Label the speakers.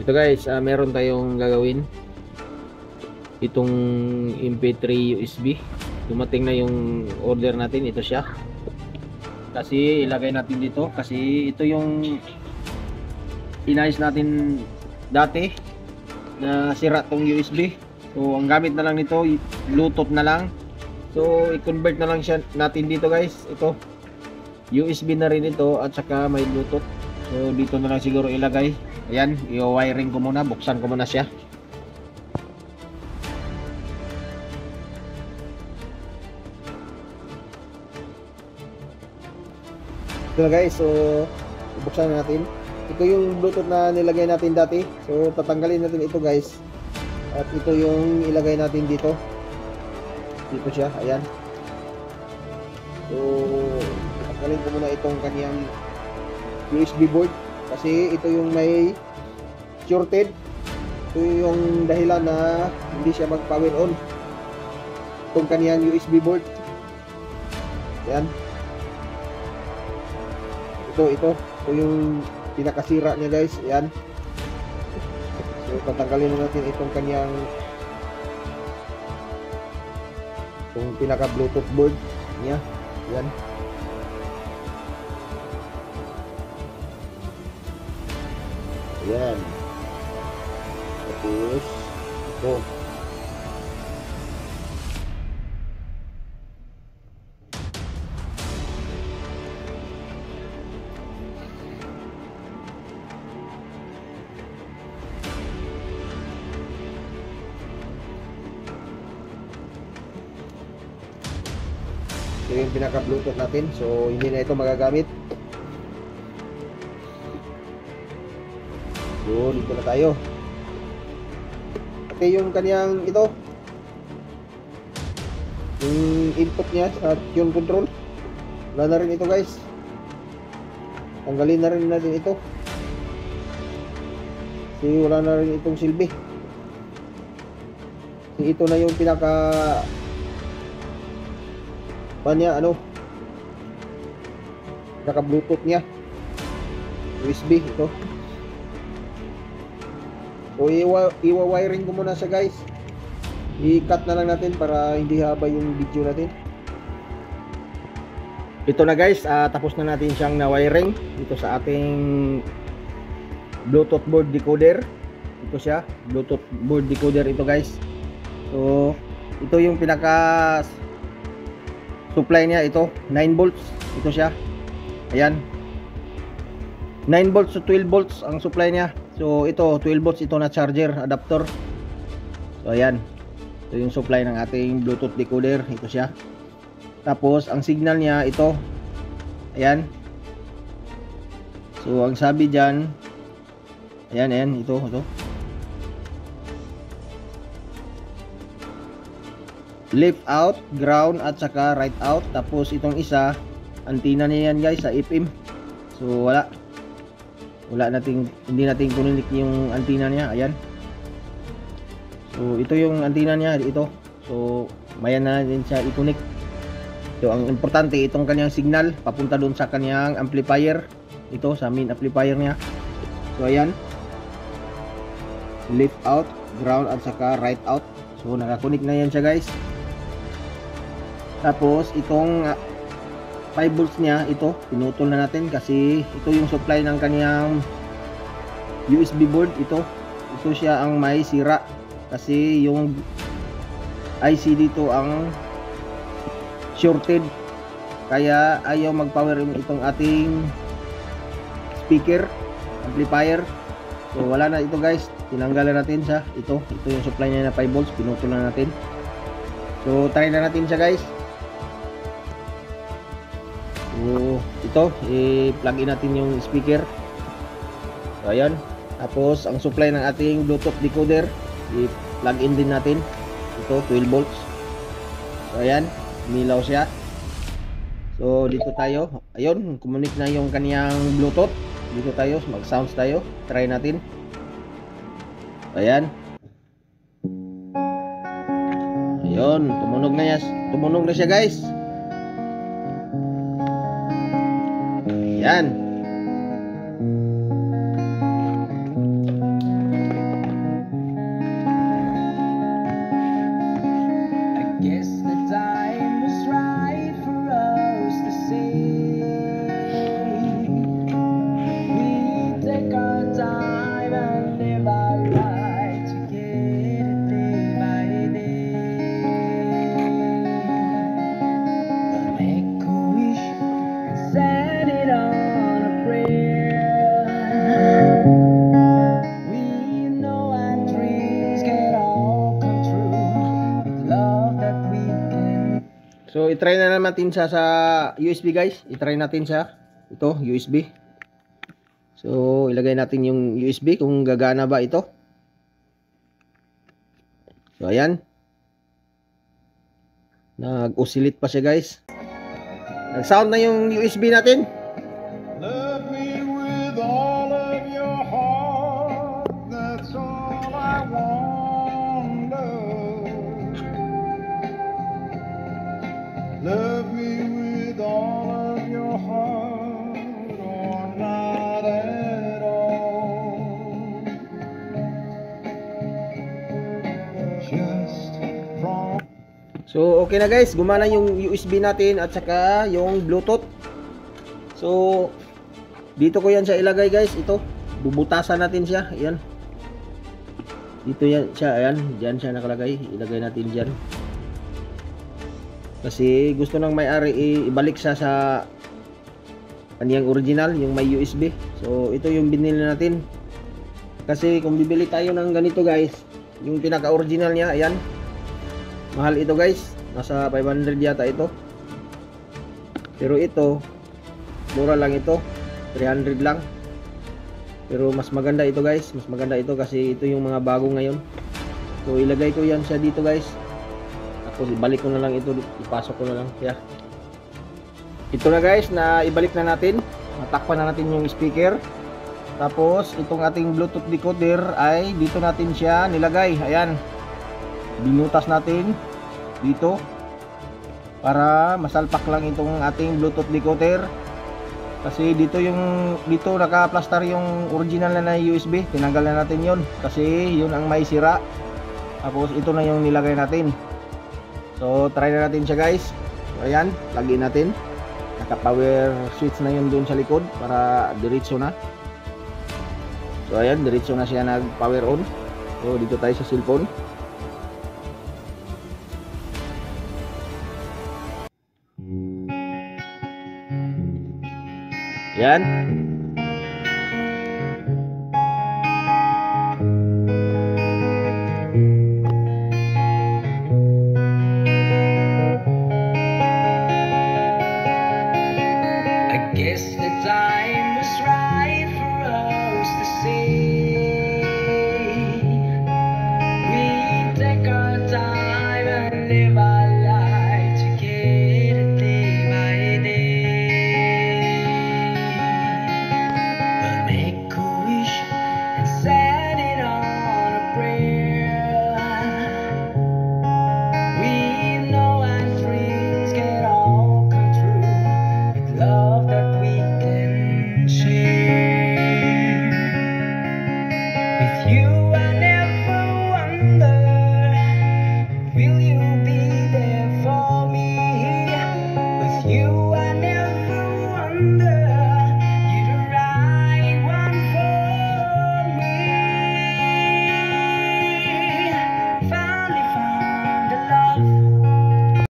Speaker 1: Ito guys, meron tayong gagawin. Itong MP3 USB. Dumating na yung order natin. Ito siya. Kasi ilagay natin dito. Kasi ito yung inayos natin dati na sira tong USB. So ang gamit na lang nito, Bluetooth na lang. So i-convert na lang siya natin dito guys. Ito USB na rin ito at saka may Bluetooth. So dito na lang siguro ilagay. Ayan, i-wiring ko muna, buksan ko muna siya. Ito na guys, so buksan na natin. Ito yung Bluetooth na nilagay natin dati. So tatanggalin natin ito guys. At ito yung ilagay natin dito. Dito siya, ayan. So tatanggalin ko muna itong kaniyang USB board. Kasi ito yung may shorted. Ito yung dahilan na hindi siya mag power on. Itong kaniyang USB board. Ayan. Ito yung pinakasira niya guys. Ayan. So tatanggalin na natin itong kanyang pinaka Bluetooth board niya. Ayan. Ayan. Tapos ito. Ito yung pinaka Bluetooth natin. So hindi na ito magagamit. So dito na tayo. Okay, yung kanyang ito, yung input niya sa tune control, wala na rin ito guys. Tanggalin na rin natin ito kasi wala na rin itong silbi. Kasi ito na yung pinaka pinaka Bluetooth niya, USB ito. So iwa-wiring ko muna siya guys. I-cut na lang natin para hindi haba yung video natin. Ito na guys, tapos na natin siyang na-wiring dito sa ating Bluetooth board decoder. Ito siya, Bluetooth board decoder ito guys. So ito yung pinaka supply niya, ito 9 volts ito siya. Ayan, 9 volts to 12 volts ang supply niya. So ito 12 volts ito na charger adapter. So ayan, ito yung supply ng ating Bluetooth decoder, ito siya. Tapos ang signal niya ito. Ayan. So ang sabi diyan, ayan ito. Left out, ground at saka right out. Tapos itong isa, antenna niya yan guys sa FM. So hindi nating kunilik yung antenna niya. Ayan. So ito yung antenna niya ito. So mayan na din siya i-connect. So ang importante itong kanyang signal papunta doon sa kanyang amplifier. Ito sa main amplifier niya. So ayan. Left out, ground at saka right out. So naka-connect na yan siya guys. Tapos itong 5 volts niya, ito pinutol na natin kasi ito yung supply ng kaniyang USB board. Ito siya ang may sira kasi yung IC dito ang shorted, kaya ayaw mag power itong ating speaker amplifier. So wala na ito guys, tinanggalan natin siya. Ito yung supply niya na 5 volts, pinutol na natin. So try na natin siya guys. So ito, i-plug in natin yung speaker. So ayan. Tapos ang supply ng ating Bluetooth decoder, i-plug in din natin. Ito 12 volts. So ayan, milaw siya. So dito tayo. Ayun, communicate na yung kaniyang Bluetooth. Dito tayo, mag-sounds tayo. Try natin. Ayan. Ayun, tumunog na siya guys. Yan.
Speaker 2: guess the time was right for us to say we take our time and live our life together day by day. Make a wish and set it on a prayer. We know our dreams can all come true with love that we can.
Speaker 1: So, itry na natin siya sa USB guys. Itry natin siya. Ito, USB. So, ilagay natin yung USB kung gagana ba ito. So, ayan. Nag-oscillate pa siya guys. Nag-sound na yung USB natin.
Speaker 2: Love me with all of your heart, that's all I want, love. Love me with all of your heart, or not at all. Just from.
Speaker 1: So, okay na guys. Gumana yung USB natin at saka yung Bluetooth. So, dito ko yan siya ilagay guys. Ito. Bubutasan natin siya. Ayan. Dito yan siya. Ayan. Diyan siya nakalagay. Ilagay natin dyan. Kasi gusto ng may-ari ibalik siya sa kaniyang original. Yung may USB. So, ito yung binili natin. Kasi kung bibili tayo ng ganito guys. Yung pinaka-original niya. Ayan. Mahal ito guys, nasa 500 yata ito. Pero ito, mura lang ito, 300 lang. Pero mas maganda ito guys, mas maganda ito kasi ito yung mga bago ngayon. So ilagay ko yan siya dito guys. Tapos ibalik ko na lang ito, ipasok ko na lang siya. Ito na guys, na ibalik na natin. Natakpan na natin yung speaker. Tapos itong ating Bluetooth decoder ay dito natin siya nilagay. Ayan. Binutas natin dito para masalpak lang itong ating Bluetooth decoder kasi dito naka-plaster yung original na USB. Tinanggal na natin yon kasi yun ang may sira. Tapos ito na yung nilagay natin. So try na natin siya guys. So, ayan, lagyan natin. Naka power switch na yun dun sa likod para diretso na. So ayan, diretso na siya nag power on. So dito tayo sa cellphone. Yan.
Speaker 2: I guess the time was right for us to say we take our time and live our